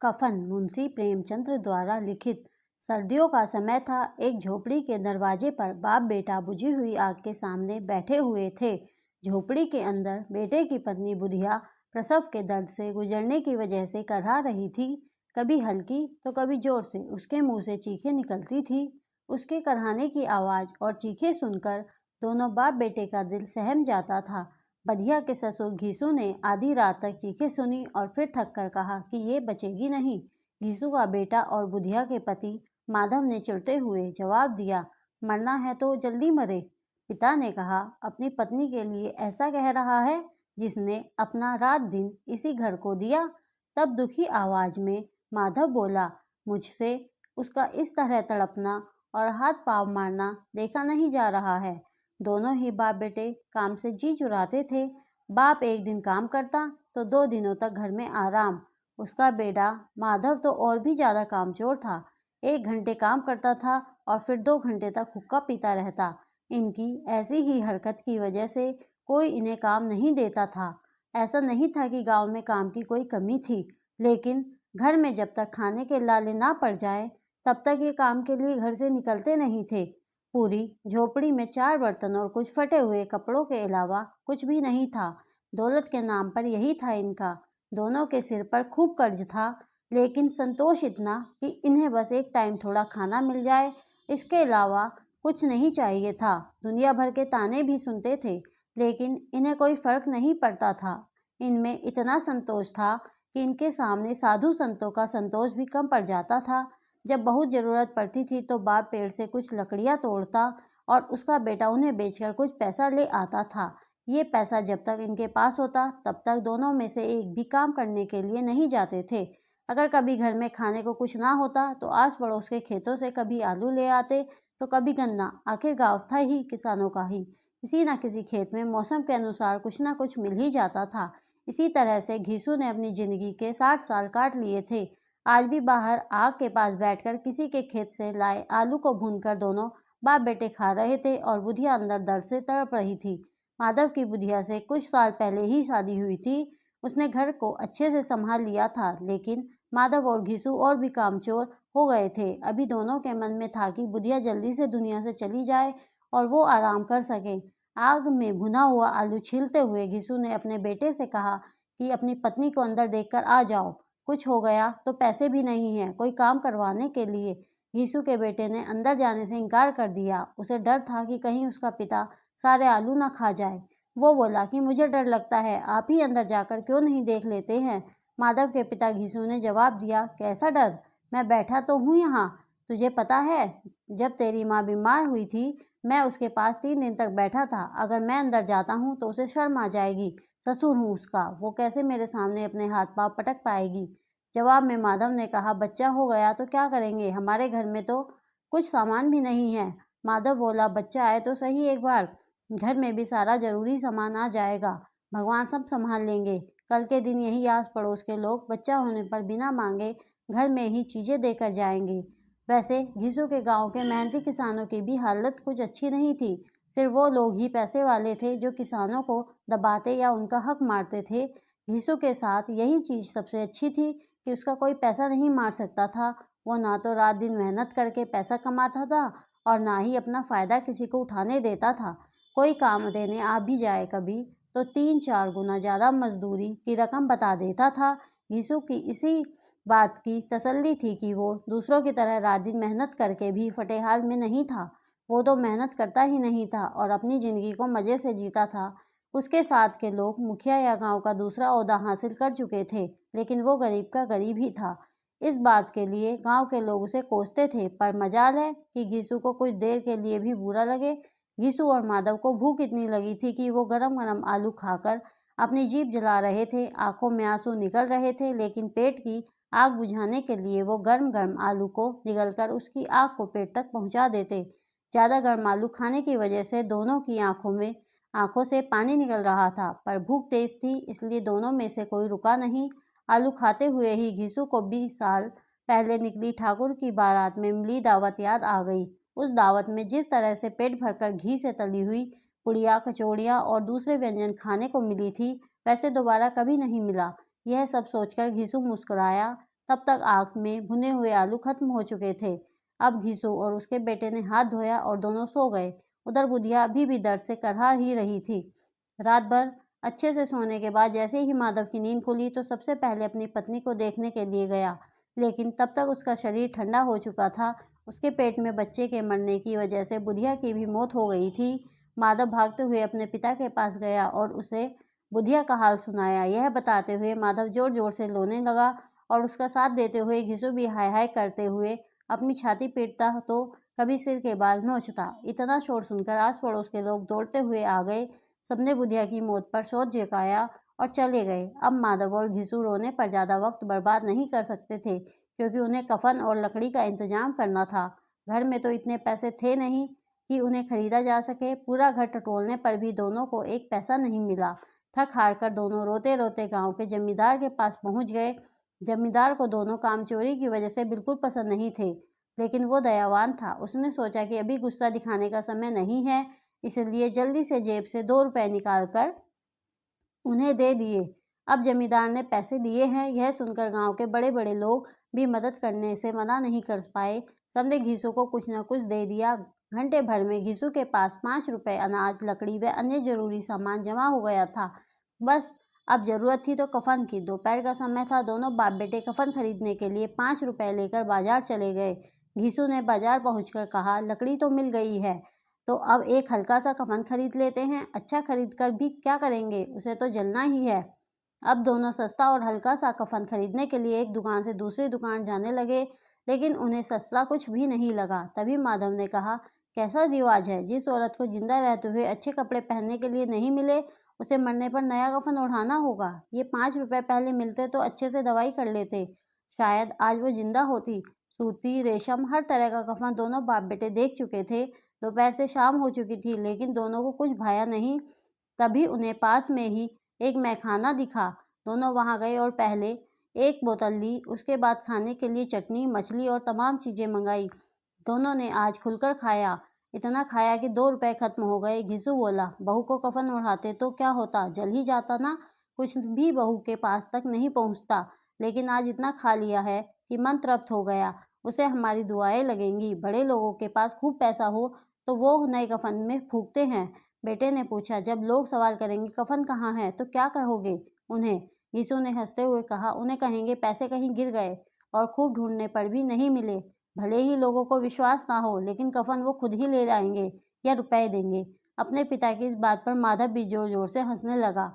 कफन मुंशी प्रेमचंद द्वारा लिखित। सर्दियों का समय था। एक झोपड़ी के दरवाजे पर बाप बेटा बुझी हुई आग के सामने बैठे हुए थे। झोपड़ी के अंदर बेटे की पत्नी बुधिया प्रसव के दर्द से गुजरने की वजह से करहा रही थी। कभी हल्की तो कभी जोर से उसके मुंह से चीखें निकलती थी। उसके करहाने की आवाज और चीखें सुनकर दोनों बाप बेटे का दिल सहम जाता था। बधिया के ससुर घीसू ने आधी रात तक चीखें सुनी और फिर थक कर कहा कि ये बचेगी नहीं। घीसू का बेटा और बुधिया के पति माधव ने चिढ़ते हुए जवाब दिया, मरना है तो जल्दी मरे। पिता ने कहा, अपनी पत्नी के लिए ऐसा कह रहा है जिसने अपना रात दिन इसी घर को दिया। तब दुखी आवाज में माधव बोला, मुझसे उसका इस तरह तड़पना और हाथ पांव मारना देखा नहीं जा रहा है। दोनों ही बाप बेटे काम से जी चुराते थे। बाप एक दिन काम करता तो 2 दिनों तक घर में आराम। उसका बेटा माधव तो और भी ज्यादा कामचोर था। 1 घंटे काम करता था और फिर 2 घंटे तक हुक्का पीता रहता। इनकी ऐसी ही हरकत की वजह से कोई इन्हें काम नहीं देता था। ऐसा नहीं था कि गांव में काम की कोई कमी थी, लेकिन घर में जब तक खाने के लाले ना पड़ जाए तब तक ये काम के लिए घर से निकलते नहीं थे। पूरी झोपड़ी में 4 बर्तन और कुछ फटे हुए कपड़ों के अलावा कुछ भी नहीं था। दौलत के नाम पर यही था इनका। दोनों के सिर पर खूब कर्ज था, लेकिन संतोष इतना कि इन्हें बस एक टाइम थोड़ा खाना मिल जाए, इसके अलावा कुछ नहीं चाहिए था। दुनिया भर के ताने भी सुनते थे, लेकिन इन्हें कोई फर्क नहीं पड़ता था। इनमें इतना संतोष था कि इनके सामने साधु संतों का संतोष भी कम पड़ जाता था। जब बहुत ज़रूरत पड़ती थी तो बाप पेड़ से कुछ लकड़ियाँ तोड़ता और उसका बेटा उन्हें बेचकर कुछ पैसा ले आता था। ये पैसा जब तक इनके पास होता तब तक दोनों में से एक भी काम करने के लिए नहीं जाते थे। अगर कभी घर में खाने को कुछ ना होता तो आस पड़ोस के खेतों से कभी आलू ले आते तो कभी गन्ना। आखिर गाँव था ही किसानों का ही। किसी न किसी खेत में मौसम के अनुसार कुछ ना कुछ मिल ही जाता था। इसी तरह से घीसू ने अपनी जिंदगी के 60 साल काट लिए थे। आज भी बाहर आग के पास बैठकर किसी के खेत से लाए आलू को भूनकर दोनों बाप बेटे खा रहे थे और बुधिया अंदर दर्द से तड़प रही थी। माधव की बुधिया से कुछ साल पहले ही शादी हुई थी। उसने घर को अच्छे से संभाल लिया था, लेकिन माधव और घीसू और भी कामचोर हो गए थे। अभी दोनों के मन में था कि बुधिया जल्दी से दुनिया से चली जाए और वो आराम कर सके। आग में भुना हुआ आलू छीलते हुए घीसू ने अपने बेटे से कहा कि अपनी पत्नी को अंदर देखकर आ जाओ। कुछ हो गया तो पैसे भी नहीं है कोई काम करवाने के लिए। घीसू के बेटे ने अंदर जाने से इनकार कर दिया। उसे डर था कि कहीं उसका पिता सारे आलू ना खा जाए। वो बोला कि मुझे डर लगता है, आप ही अंदर जाकर क्यों नहीं देख लेते हैं। माधव के पिता घीसू ने जवाब दिया, कैसा डर, मैं बैठा तो हूँ यहाँ। तुझे पता है, जब तेरी माँ बीमार हुई थी मैं उसके पास 3 दिन तक बैठा था। अगर मैं अंदर जाता हूँ तो उसे शर्म आ जाएगी। ससुर हूँ उसका, वो कैसे मेरे सामने अपने हाथ पांव पटक पाएगी। जवाब में माधव ने कहा, बच्चा हो गया तो क्या करेंगे, हमारे घर में तो कुछ सामान भी नहीं है। माधव बोला, बच्चा आए तो सही एक बार, घर में भी सारा जरूरी सामान आ जाएगा। भगवान सब संभाल लेंगे। कल के दिन यही आस पड़ोस के लोग बच्चा होने पर बिना मांगे घर में ही चीजें देकर जाएंगे। वैसे घीसू के गांव के मेहनती किसानों की भी हालत कुछ अच्छी नहीं थी। सिर्फ वो लोग ही पैसे वाले थे जो किसानों को दबाते या उनका हक मारते थे। घीसू के साथ यही चीज सबसे अच्छी थी कि उसका कोई पैसा नहीं मार सकता था। वो ना तो रात दिन मेहनत करके पैसा कमाता था और ना ही अपना फायदा किसी को उठाने देता था। कोई काम देने आ भी जाए कभी तो 3-4 गुना ज्यादा मजदूरी की रकम बता देता था। घीसू की इसी बात की तसल्ली थी कि वो दूसरों की तरह रात दिन मेहनत करके भी फटेहाल में नहीं था। वो तो मेहनत करता ही नहीं था और अपनी जिंदगी को मजे से जीता था। उसके साथ के लोग मुखिया या गांव का दूसरा ओहदा हासिल कर चुके थे, लेकिन वो गरीब का गरीब ही था। इस बात के लिए गांव के लोग उसे कोसते थे, पर मजाल है कि घीसू को कुछ देर के लिए भी बुरा लगे। घीसू और माधव को भूख इतनी लगी थी कि वो गरम गरम आलू खाकर अपनी जीभ जला रहे थे। आंखों में आंसू निकल रहे थे, लेकिन पेट की आग बुझाने के लिए वो गर्म गर्म आलू को निगलकर उसकी आग को पेट तक पहुंचा देते। ज्यादा गर्म आलू खाने की वजह से दोनों की आंखों से पानी निकल रहा था, पर भूख तेज थी इसलिए दोनों में से कोई रुका नहीं। आलू खाते हुए ही घीसू को 20 साल पहले निकली ठाकुर की बारात में मिली दावत याद आ गई। उस दावत में जिस तरह से पेट भरकर घी से तली हुई पुड़िया, कचौड़ियाँ और दूसरे व्यंजन खाने को मिली थी, वैसे दोबारा कभी नहीं मिला। यह सब सोचकर घीसू मुस्कुराया। तब तक आग में भुने हुए आलू खत्म हो चुके थे। अब घीसू और उसके बेटे ने हाथ धोया और दोनों सो गए। उधर बुधिया अभी भी दर्द से करहा ही रही थी। रात भर अच्छे से सोने के बाद जैसे ही माधव की नींद खुली तो सबसे पहले अपनी पत्नी को देखने के लिए गया, लेकिन तब तक उसका शरीर ठंडा हो चुका था। उसके पेट में बच्चे के मरने की वजह से बुधिया की भी मौत हो गई थी। माधव भागते हुए अपने पिता के पास गया और उसे बुधिया का हाल सुनाया। यह बताते हुए माधव जोर जोर से रोने लगा और उसका साथ देते हुए घिसू भी हाय हाय करते हुए अपनी छाती पीटता तो कभी सिर के बाल नोचता। इतना शोर सुनकर आस पड़ोस के लोग दौड़ते हुए आ गए। सबने बुधिया की मौत पर शोक जताया और चले गए। अब माधव और घिसू रोने पर ज़्यादा वक्त बर्बाद नहीं कर सकते थे, क्योंकि उन्हें कफन और लकड़ी का इंतजाम करना था। घर में तो इतने पैसे थे नहीं कि उन्हें खरीदा जा सके। पूरा घर टटोलने पर भी दोनों को एक पैसा नहीं मिला। थक हार कर दोनों रोते रोते गांव के जमींदार के पास पहुंच गए। जमींदार को दोनों काम चोरी की वजह से बिल्कुल पसंद नहीं थे, लेकिन वो दयावान था। उसने सोचा कि अभी गुस्सा दिखाने का समय नहीं है, इसलिए जल्दी से जेब से 2 रुपए निकालकर उन्हें दे दिए। अब जमींदार ने पैसे दिए हैं, यह सुनकर गांव के बड़े बड़े लोग भी मदद करने से मना नहीं कर पाए। सबने घीसू को कुछ न कुछ दे दिया। घंटे भर में घीसू के पास 5 रुपए अनाज, लकड़ी व अन्य जरूरी सामान जमा हो गया था। बस अब जरूरत थी तो कफन की। दोपहर का समय था। दोनों बाप बेटे कफन खरीदने के लिए 5 रुपए लेकर बाजार चले गए। घीसू ने बाजार पहुंचकर कहा, लकड़ी तो मिल गई है, तो अब एक हल्का सा कफन खरीद लेते हैं। अच्छा खरीद कर भी क्या करेंगे, उसे तो जलना ही है। अब दोनों सस्ता और हल्का सा कफन खरीदने के लिए एक दुकान से दूसरी दुकान जाने लगे, लेकिन उन्हें सस्ता कुछ भी नहीं लगा। तभी माधव ने कहा, कैसा रिवाज है, जिस औरत को जिंदा रहते हुए अच्छे कपड़े पहनने के लिए नहीं मिले, उसे मरने पर नया कफन ओढ़ाना होगा। ये 5 रुपए पहले मिलते तो अच्छे से दवाई कर लेते, शायद आज वो जिंदा होती। सूती, रेशम, हर तरह का कफन दोनों बाप बेटे देख चुके थे। दोपहर से शाम हो चुकी थी, लेकिन दोनों को कुछ भाया नहीं। तभी उन्हें पास में ही एक मैखाना दिखा। दोनों वहां गए और पहले एक बोतल ली, उसके बाद खाने के लिए चटनी, मछली और तमाम चीजें मंगाई। दोनों ने आज खुलकर खाया। इतना खाया कि 2 रुपए खत्म हो गए। घिसू बोला, बहू को कफन ओढ़ाते तो क्या होता, जल ही जाता ना। कुछ भी बहू के पास तक नहीं पहुंचता, लेकिन आज इतना खा लिया है कि मन तृप्त हो गया। उसे हमारी दुआएं लगेंगी। बड़े लोगों के पास खूब पैसा हो तो वो नए कफन में फूंकते हैं। बेटे ने पूछा, जब लोग सवाल करेंगे कफन कहाँ है तो क्या कहोगे उन्हें? यीशु ने हंसते हुए कहा, उन्हें कहेंगे पैसे कहीं गिर गए और खूब ढूंढने पर भी नहीं मिले। भले ही लोगों को विश्वास ना हो, लेकिन कफन वो खुद ही ले जाएंगे या रुपए देंगे। अपने पिता की इस बात पर माधव भी जोर जोर से हंसने लगा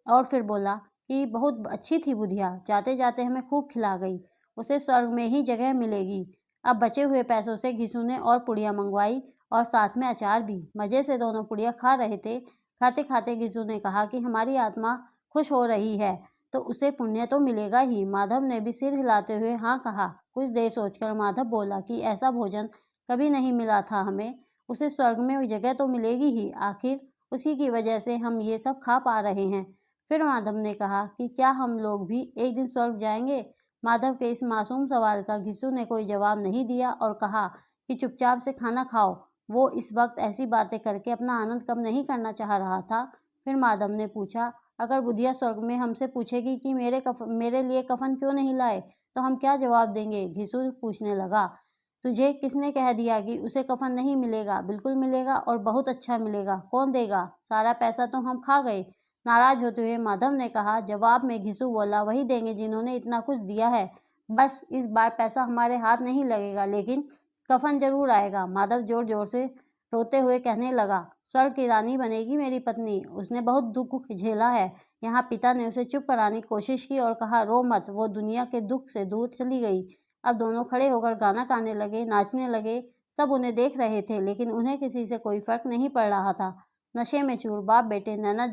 और फिर बोला कि बहुत अच्छी थी बुधिया, जाते जाते हमें खूब खिला गई, उसे स्वर्ग में ही जगह मिलेगी। अब बचे हुए पैसों से घिसू ने और पुड़िया मंगवाई और साथ में अचार भी। मजे से दोनों पुड़िया खा रहे थे। खाते खाते घिसू ने कहा कि हमारी आत्मा खुश हो रही है तो उसे पुण्य तो मिलेगा ही। माधव ने भी सिर हिलाते हुए हाँ कहा। कुछ देर सोचकर माधव बोला कि ऐसा भोजन कभी नहीं मिला था हमें, उसे स्वर्ग में जगह तो मिलेगी ही, आखिर उसी की वजह से हम ये सब खा पा रहे हैं। फिर माधव ने कहा कि क्या हम लोग भी एक दिन स्वर्ग जाएंगे? माधव के इस मासूम सवाल का घिसू ने कोई जवाब नहीं दिया और कहा कि चुपचाप से खाना खाओ। वो इस वक्त ऐसी बातें करके अपना आनंद कम नहीं करना चाह रहा था। फिर माधव ने पूछा, अगर बुधिया स्वर्ग में हमसे पूछेगी कि मेरे लिए कफन क्यों नहीं लाए, तो हम क्या जवाब देंगे? घिसू पूछने लगा, तुझे किसने कह दिया कि उसे कफन नहीं मिलेगा? बिल्कुल मिलेगा और बहुत अच्छा मिलेगा। कौन देगा? सारा पैसा तो हम खा गए। नाराज होते हुए माधव ने कहा। जवाब में घिसू बोला, वही देंगे जिन्होंने इतना कुछ दिया है। बस इस बार पैसा हमारे हाथ नहीं लगेगा, लेकिन कफन जरूर आएगा। माधव जोर जोर से रोते हुए कहने लगा, स्वर्ग की रानी बनेगी मेरी पत्नी, उसने बहुत दुख झेला है। यहाँ पिता ने उसे चुप कराने की कोशिश की और कहा, रो मत, वो दुनिया के दुख से दूर चली गई। अब दोनों खड़े होकर गाना गाने लगे, नाचने लगे। सब उन्हें देख रहे थे, लेकिन उन्हें किसी से कोई फर्क नहीं पड़ रहा था। नशे में चूर बाप बेटे नैना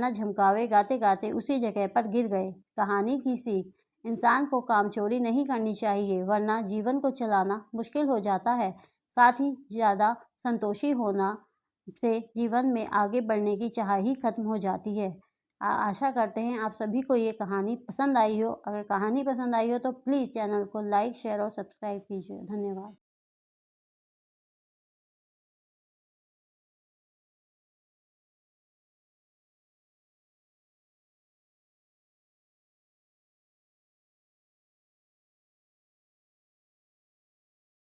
झमकावे गाते गाते उसी जगह पर गिर गए। कहानी की सीख, इंसान को काम चोरी नहीं करनी चाहिए, वरना जीवन को चलाना मुश्किल हो जाता है। साथ ही ज़्यादा संतोषी होना से जीवन में आगे बढ़ने की चाह ही खत्म हो जाती है। आशा करते हैं आप सभी को ये कहानी पसंद आई हो। अगर कहानी पसंद आई हो तो प्लीज़ चैनल को लाइक, शेयर और सब्सक्राइब कीजिए। धन्यवाद।